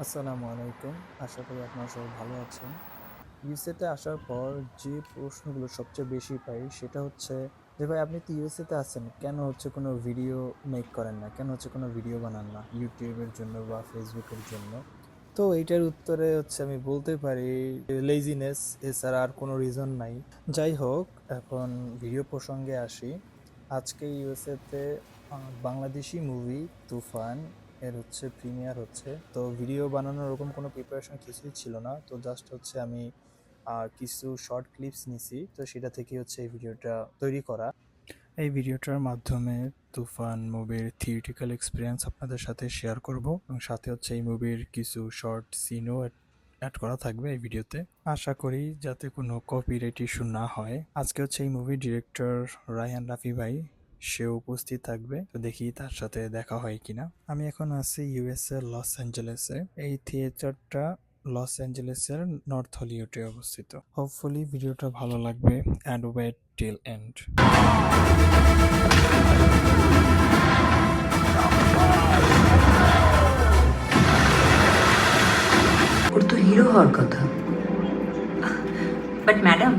আসসালামু আলাইকুম। আশা করি আপনারা সবাই ভালো আছেন। ইউএসএতে আসার পর যে প্রশ্নগুলো সবচেয়ে বেশি পাই সেটা হচ্ছে যে, "ভাই আপনি তো ইউএসএতে আছেন, কেন হচ্ছে কোনো ভিডিও মেক করেন না? কেন হচ্ছে কোনো ভিডিও বানান না? YouTube এর জন্য বা Facebook এর জন্য?" তো এইটার উত্তরে হচ্ছে আমি বলতে পারি লেজিনেস, এছাড়া আর কোনো রিজন নাই। যাই হোক, এখন ভিডিও প্রসঙ্গে আসি। আজকে ইউএসএতে বাংলাদেশি মুভি 'তুফান' এর হচ্ছে প্রিমিয়ার হচ্ছে। তো ভিডিও বানানোর ওরকম কোনো প্রিপারেশন কিছুই ছিল না। তো জাস্ট হচ্ছে আমি কিছু শর্ট ক্লিপস নিছি। তো সেটা থেকেই হচ্ছে এই ভিডিওটা তৈরি করা। এই ভিডিওটার মাধ্যমে 'তুফান' মুভির থিওরিটিক্যাল এক্সপেরিয়েন্স আপনাদের সাথে শেয়ার করব এবং সাথে হচ্ছে এই মুভির কিছু শর্ট সিনও অ্যাড করা থাকবে এই ভিডিওতে। আশা করি যাতে কোনো কপিরাইট ইস্যু না হয়। আজকে হচ্ছে এই মুভির ডিরেক্টর রায়হান রাফি ভাই, সেও উপস্থিত থাকবে। তো দেখি তার সাথে দেখা হয় কিনা। আমি এখন আছি ইউএসএ লস অ্যাঞ্জেলেসে। এই থিয়েটারটা লস অ্যাঞ্জেলেসের নর্থ হলিউডে অবস্থিত। হোপফুলি ভিডিওটা ভালো লাগবে অ্যান্ড ওয়েট টিল এন্ড। ওর তো হিরো হওয়ার কথা। বাট ম্যাডাম,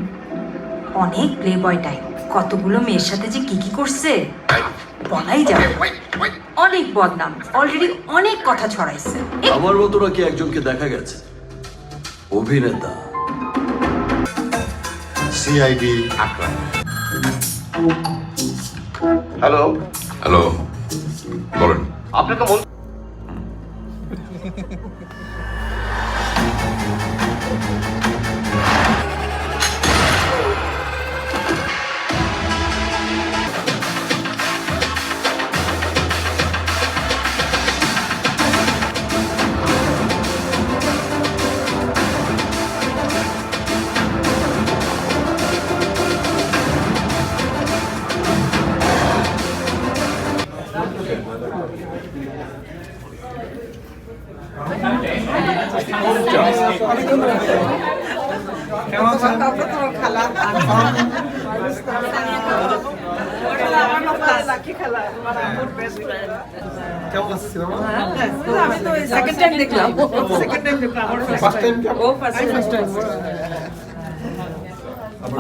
অনেক প্লে বয় টাইপ, কতগুলো মেয়ের সাথে যে কি কি করছে বলাই যাবে না। অনেক বদনাম, অলরেডি অনেক কথা ছড়াইছে। আমার মতো নাকি একজনকে দেখা গেছে, অভিনেতা সিআইডি আকরাম। হ্যালো হ্যালো, বলেন। আপনাকে বল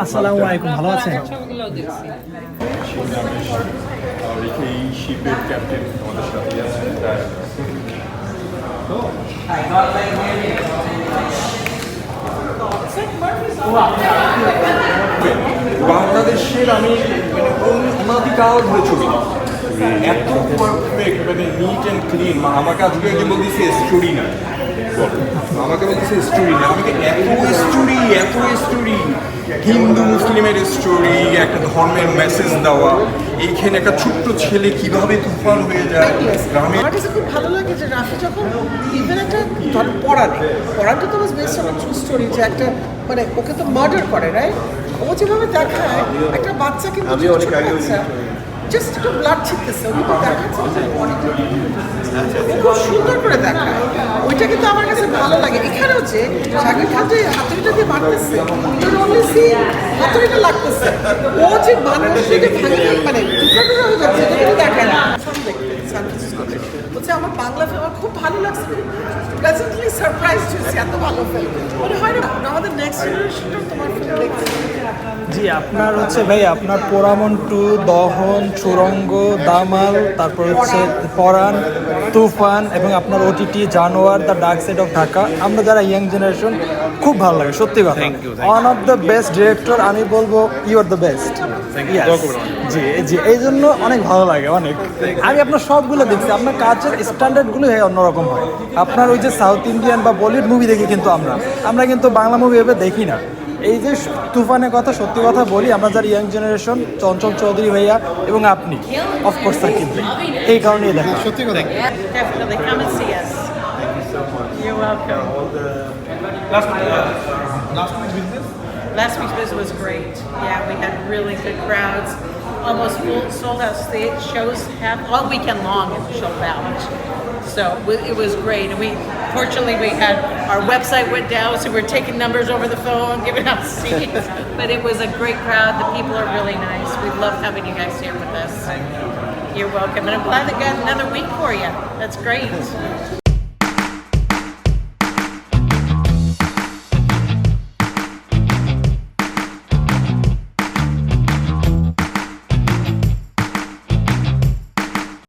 আসসালামু আলাইকুম, ভালো আছেন? এই শিপের ক্যাপ্টেন আমাদের সাথে আছে। বাংলাদেশের আমি মানে অনাধিকার ধরে ছবি এত পারফেক্ট, মানে নিট অ্যান্ড ক্লিন। আমাকে আজকে একজন বলতেছে স্টোরি না, আমাকে বলতেছে স্টোরি না। আমাকে এত স্টোরি হিন্দু মুসলিমের স্টোরি, একটা ধর্মের মেসেজ দেওয়া, এইখানে একটা ছোট্ট ছেলে কিভাবে তুফান হয়ে যায় গ্রামে। আমার কাছে খুব ভালো লাগে যে রাফি যখন ইভেন একটা ধরো পড়াটা তো বেস্ট অফ ট্রু স্টোরি, যে একটা মানে ওকে তো মার্ডার করে, রাইট? ও যেভাবে দেখায় একটা বাচ্চা কিন্তু জাস্ট একটু ব্লাড ছিটতেছে, ও কিন্তু দেখাচ্ছে যে অনেকটা খুব সুন্দর করে দেখায়। ওইটা কিন্তু আমার কাছে ভালো লাগে। এখানে হচ্ছে শাকিব খান যে হাতুড়িটা দিয়ে মারতেছে, হাতুড়িটা লাগতেছে, ও যে মানুষটাকে ভাঙে মানে টুকরা হয়ে যাচ্ছে, এটা কিন্তু দেখায় না। হচ্ছে আমার বাংলা ফিল্ম আমার খুব ভালো লাগছে, প্লেজেন্টলি সারপ্রাইজ হয়েছে, এত ভালো ফিল্ম মনে হয় না আমাদের নেক্সট জেনারেশনটা তোমার ফিল্ম দেখছে। জি, আপনার হচ্ছে ভাই, আপনার পোড়ামন 2, দহন, সুরঙ্গ, দামাল, তারপর হচ্ছে পরাণ, তুফান এবং আপনার ওটিটি জানোয়ার, the dark side of Dhaka, আমরা যারা ইয়াং জেনারেশন খুব ভালো লাগে, সত্যি কথা। One of the best director, আমি বলবো ইউ আর দ্য বেস্ট। জি জি, এই জন্য অনেক ভালো লাগে, অনেক। আমি আপনার সবগুলো দেখছি, আপনার কাজের স্ট্যান্ডার্ডগুলো অন্যরকম হয়। আপনার ওই যে সাউথ ইন্ডিয়ান বা বলিউড মুভি দেখি, কিন্তু আমরা কিন্তু বাংলা মুভি এভাবে দেখি না। এই যে তুফানের কথা, সত্যি কথা বলি, আমরা যারা ইয়াং জেনারেশন, চঞ্চল চৌধুরী ভাইয়া এবং আপনি অফকোর্স সাকিব ভাই, এই কারণেই দেখা সত্যি কথা। Definitely come and see us. You're welcome. Last week's business was great. Yeah, we had really good crowds. Almost full, sold out stage shows all weekend long and sold out. So it was great. And fortunately we had our website went down, so we're taking numbers over the phone, giving out seats. But it was a great crowd. The people are really nice. We love having you guys here with us. You're welcome. And I'm glad they got another week for you. That's great.